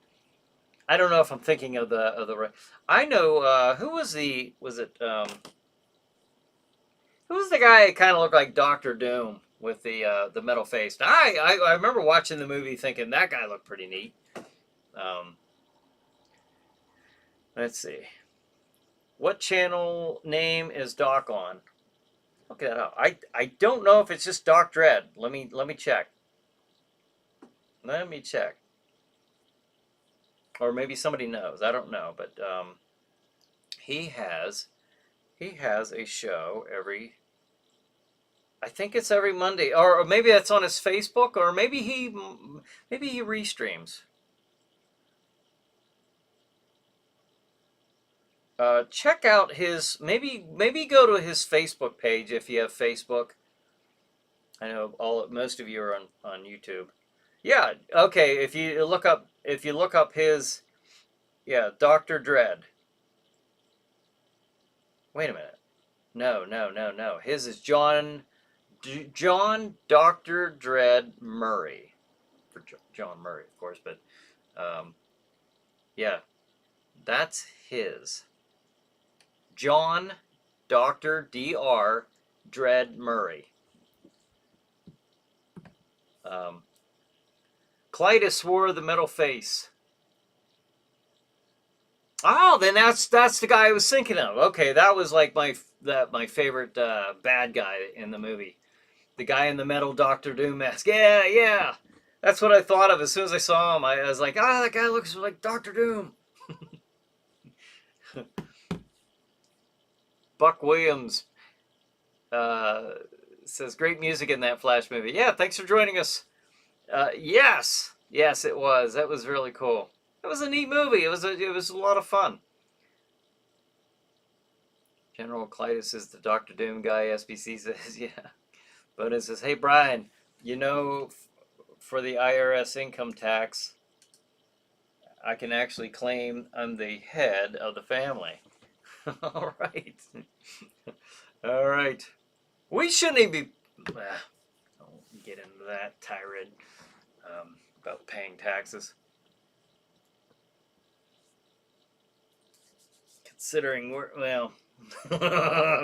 A: I don't know if I'm thinking of the. I know who was the who was the guy that kind of looked like Doctor Doom with the metal face. Now, I remember watching the movie thinking that guy looked pretty neat. Let's see, what channel name is Doc on? Look that up. I don't know if it's just Doc Dread. Let me check. Let me check. Or maybe somebody knows. I don't know, but he has a show every. I think it's every Monday, or maybe that's on his Facebook, or maybe he restreams. Check out his maybe go to his Facebook page if you have Facebook. I know most of you are on YouTube. Yeah, okay. If you look up his, yeah, Dr. Dread. Wait a minute. No. His is John Dr. Dread Murray. For John Murray, of course, but yeah, that's his. John Dr. Dr. Dread Murray. Clytus wore the metal face. Oh, then that's the guy I was thinking of. Okay, that was like my favorite bad guy in the movie. The guy in the metal Doctor Doom mask. Yeah. That's what I thought of as soon as I saw him. I was like, that guy looks like Doctor Doom. Buck Williams says, great music in that Flash movie. Yeah, thanks for joining us. Yes, it was. That was really cool. It was a neat movie. It was a lot of fun. General Clytus is the Doctor Doom guy, SBC says, yeah. But it says, hey, Brian, for the IRS income tax, I can actually claim I'm the head of the family. All right. All right. We shouldn't even be... don't get into that tirade. about paying taxes. Considering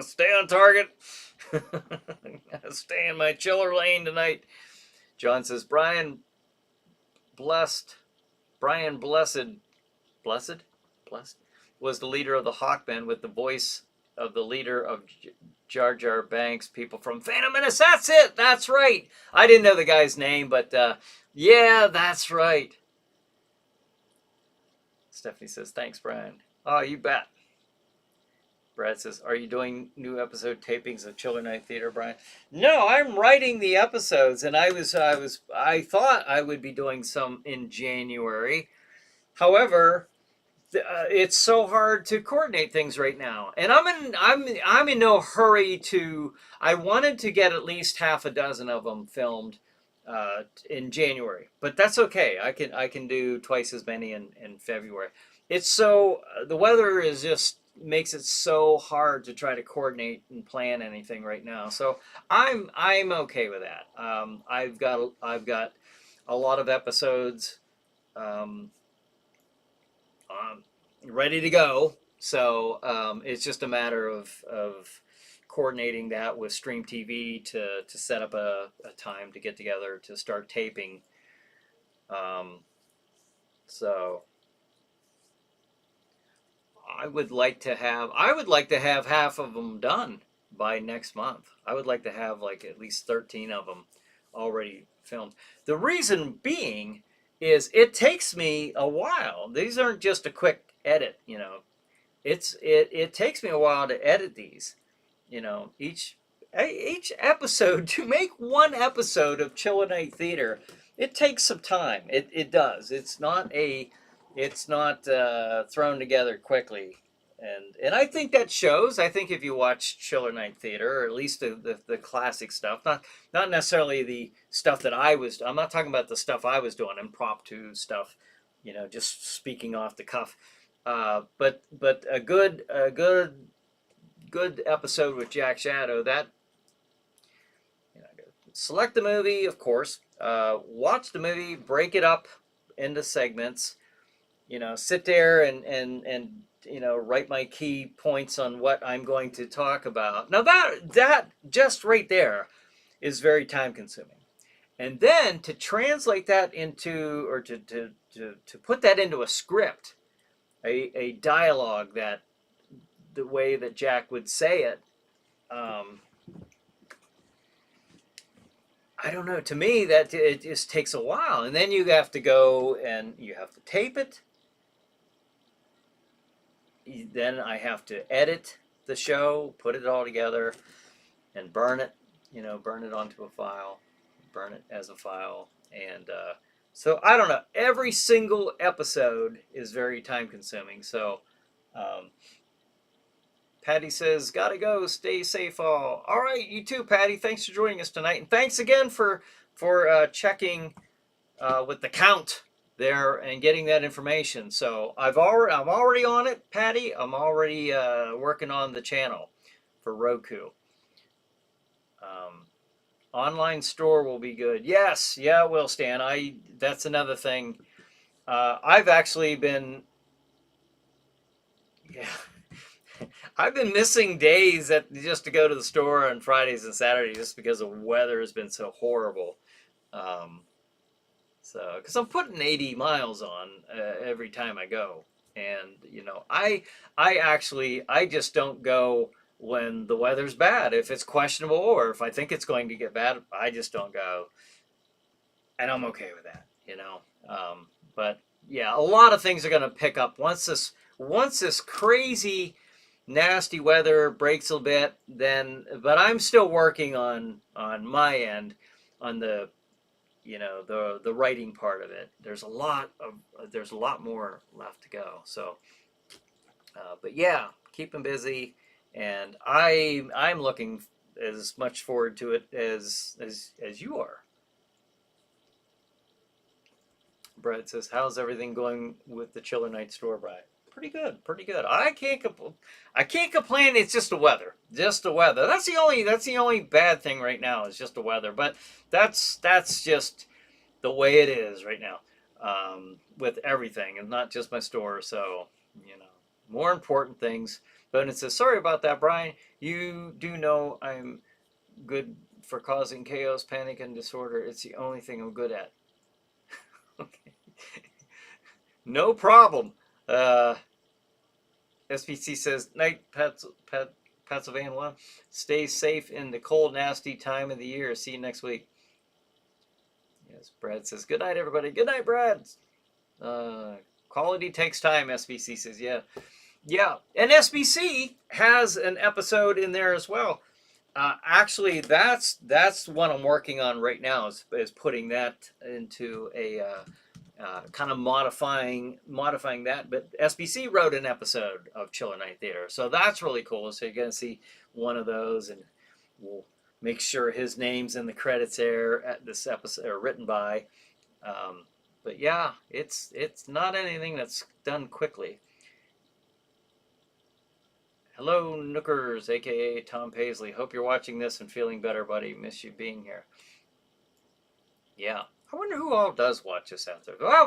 A: stay on target. Stay in my chiller lane tonight. John says, Blessed, Blessed was the leader of the Hawkmen with the voice of the leader of Jar Jar Banks, people from Phantom Menace. That's it. That's right. I didn't know the guy's name, but yeah, that's right. Stephanie says, thanks, Brian. Oh, you bet. Brad says, are you doing new episode tapings of ChillerNight Theater, Brian? No, I'm writing the episodes, and I thought I would be doing some in January. However, it's so hard to coordinate things right now, and I'm in no hurry to. I wanted to get at least half a dozen of them filmed in January, but that's okay. I can do twice as many in February. It's so the weather is just makes it so hard to try to coordinate and plan anything right now. So I'm okay with that. I've got a lot of episodes ready to go. So it's just a matter of coordinating that with Stream TV to set up a time to get together to start taping. So I would like to have half of them done by next month. I would like to have like at least 13 of them already filmed. The reason being is it takes me a while. These aren't just a quick edit, you know. It takes me a while to edit these, you know. Each episode, to make one episode of ChillerNight Theater, it takes some time. It does. It's not thrown together quickly, and I think that shows. I think if you watch ChillerNight Theater, or at least the classic stuff, not necessarily the stuff that I'm not talking about the stuff I was doing, impromptu stuff, you know, just speaking off the cuff, but a good episode with Jack Shadow. That, you know, select the movie, of course, watch the movie, break it up into segments. You know, sit there and you know, write my key points on what I'm going to talk about. Now that just right there is very time consuming. And then to translate that into, or to put that into a script, a dialogue that the way that Jack would say it, I don't know. To me, that it just takes a while. And then you have to go and you have to tape it. Then I have to edit the show, put it all together, and burn it. You know, burn it onto a file, burn it as a file, and so I don't know. Every single episode is very time consuming. So, Patty says, "Gotta go. Stay safe, all." All right, you too, Patty. Thanks for joining us tonight, and thanks again for checking with the count there and getting that information. So I'm already on it, Patty. I'm already working on the channel for Roku. Online store will be good. Yes, yeah, it will, Stan. That's another thing. I've actually been, yeah, I've been missing days just to go to the store on Fridays and Saturdays just because the weather has been so horrible. So, because I'm putting 80 miles on every time I go, and you know, I just don't go when the weather's bad. If it's questionable or if I think it's going to get bad, I just don't go, and I'm okay with that, you know. But yeah, a lot of things are going to pick up once this crazy, nasty weather breaks a bit. But I'm still working on my end on the, you know, the writing part of it. There's a lot more left to go. So, but yeah, keep them busy, and I'm looking as much forward to it as you are. Brett says, "How's everything going with the ChillerNight store, Brian?" Pretty good. I can't complain. It's just the weather. That's the only bad thing right now is just the weather. But that's just the way it is right now, with everything, and not just my store. So, more important things. But it says, sorry about that, Brian. You do know I'm good for causing chaos, panic, and disorder. It's the only thing I'm good at. Okay. No problem. SPC says, night, Pennsylvania. Stay safe in the cold, nasty time of the year. See you next week. Yes, Brad says, good night, everybody. Good night, Brad. Quality takes time, SBC says. Yeah. Yeah. And SBC has an episode in there as well. Actually, that's what I'm working on right now, is putting that into a kind of modifying that. But SBC wrote an episode of Chiller Night Theater, so that's really cool. So you're going to see one of those, and we'll make sure his name's in the credits there at this episode, or written by. But yeah, it's not anything that's done quickly. Hello, Nookers, aka Tom Paisley. Hope you're watching this and feeling better, buddy. Miss you being here. Yeah, I wonder who all does watch this out there. Well,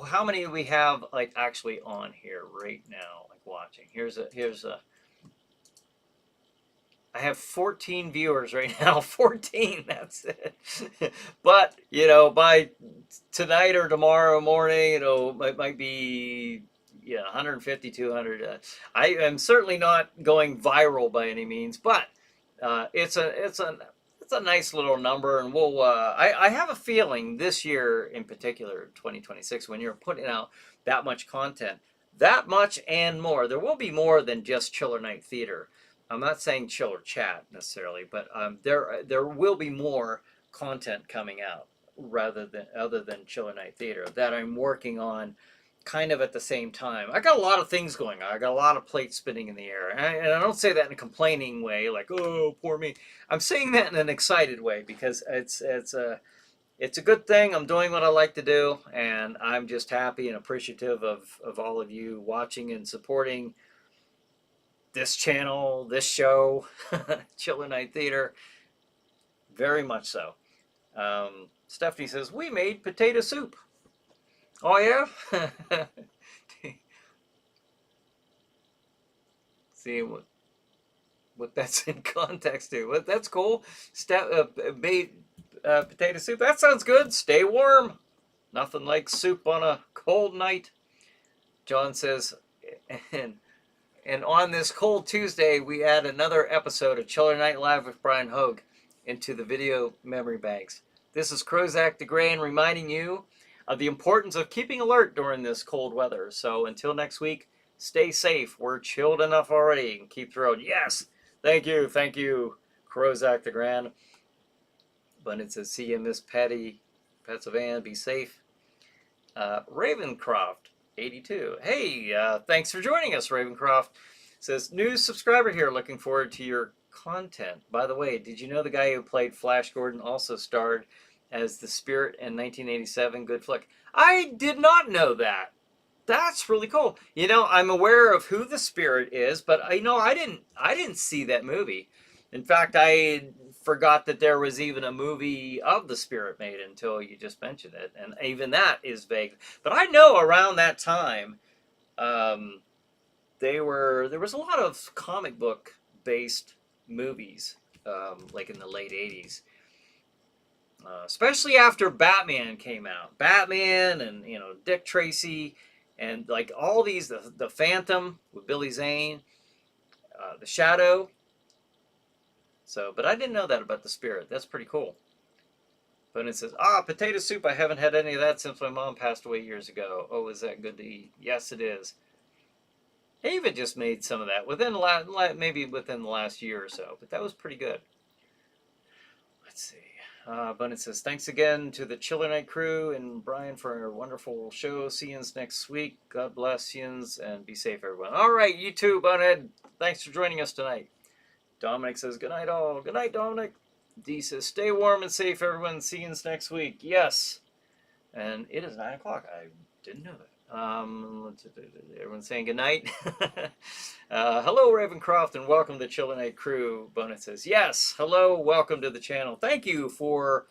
A: how many do we have like actually on here right now, like watching? Here's a. I have 14 viewers right now. 14, that's it. But by tonight or tomorrow morning, it might be. 150, 200. I am certainly not going viral by any means, but it's a nice little number, and we'll. I have a feeling this year in particular, 2026, when you're putting out that much content, that much and more, there will be more than just Chiller Night Theater. I'm not saying Chiller Chat necessarily, but there will be more content coming out other than Chiller Night Theater that I'm working on. Kind of at the same time. I got a lot of things going on. I got a lot of plates spinning in the air. And I don't say that in a complaining way, like, oh, poor me. I'm saying that in an excited way, because it's a good thing. I'm doing what I like to do, and I'm just happy and appreciative of all of you watching and supporting this channel, this show, Chiller Night Theater. Very much so. Stephanie says, we made potato soup. Oh, yeah? See what that's in context to. Well, that's cool. Made potato soup. That sounds good. Stay warm. Nothing like soup on a cold night. John says, and on this cold Tuesday, we add another episode of Chiller Night Live with Bryan Hogue into the video memory banks. This is Crozak the Grain reminding you of the importance of keeping alert during this cold weather. So until next week, stay safe. We're chilled enough already, and keep throwing. Yes, thank you, Crozak the Grand. But it says, see you, Miss Patty, Pennsylvania. Be safe. Ravencroft 82. Hey, thanks for joining us, Ravencroft. Says, new subscriber here. Looking forward to your content. By the way, did you know the guy who played Flash Gordon also starred as the Spirit in 1987? Good flick. I did not know that. That's really cool. I'm aware of who the Spirit is, but I didn't see that movie. In fact, I forgot that there was even a movie of the Spirit made until you just mentioned it, and even that is vague. But I know around that time, there was a lot of comic book based movies, like in the late 80s. Especially after Batman came out. Batman and, Dick Tracy and like all these, the Phantom with Billy Zane, the Shadow. So, but I didn't know that about the Spirit. That's pretty cool. But it says, potato soup. I haven't had any of that since my mom passed away years ago. Oh, is that good to eat? Yes, it is. I even just made some of that maybe within the last year or so. But that was pretty good. Let's see. But it says, thanks again to the Chiller Night crew and Brian for a wonderful show. See you next week. God bless you and be safe, everyone. All right, you too, Bunhead. Thanks for joining us tonight. Dominic says, good night, all. Good night, Dominic. D says, stay warm and safe, everyone. See you next week. Yes. And it is 9 o'clock. I didn't know that. Everyone's saying good night. Hello, Ravencroft, and welcome to Chiller Night crew. Bonus says, yes. Hello, welcome to the channel. Thank you for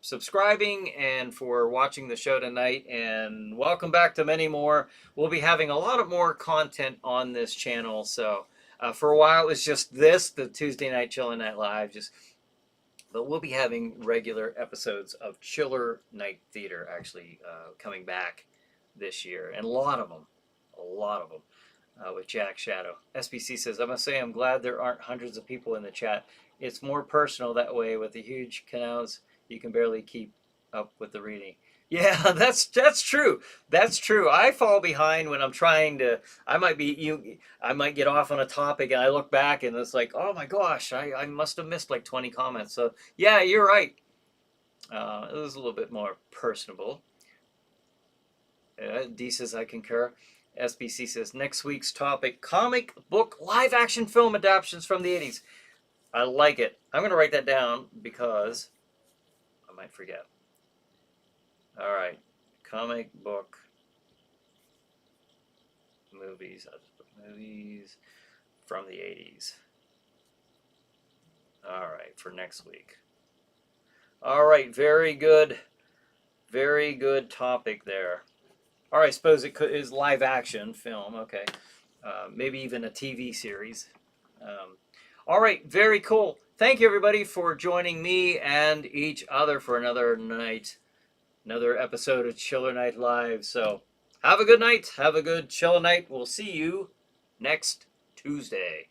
A: subscribing and for watching the show tonight. And welcome back to many more. We'll be having a lot of more content on this channel. So for a while, it was just this, the Tuesday night Chiller Night Live. But we'll be having regular episodes of Chiller Night Theater actually coming back this year. And a lot of them. With Jack Shadow. SBC says, I must say I'm glad there aren't hundreds of people in the chat. It's more personal that way. With the huge canals, you can barely keep up with the reading. Yeah, that's true. That's true. I fall behind when I'm trying to. I might get off on a topic and I look back and it's like, oh my gosh, I must have missed like 20 comments. So yeah, you're right. It was a little bit more personable. D says I concur. SBC says next week's topic: comic book live action film adaptations from the 80s. I like it. I'm going to write that down because I might forget. All right. Comic book movies. I'll just put movies from the 80s. All right. For next week. All right. Very good. Very good topic there. All right. I suppose it is live action film. Okay. Maybe even a TV series. All right, very cool. Thank you, everybody, for joining me and each other for another night, another episode of Chiller Night Live. So have a good night. Have a good Chiller Night. We'll see you next Tuesday.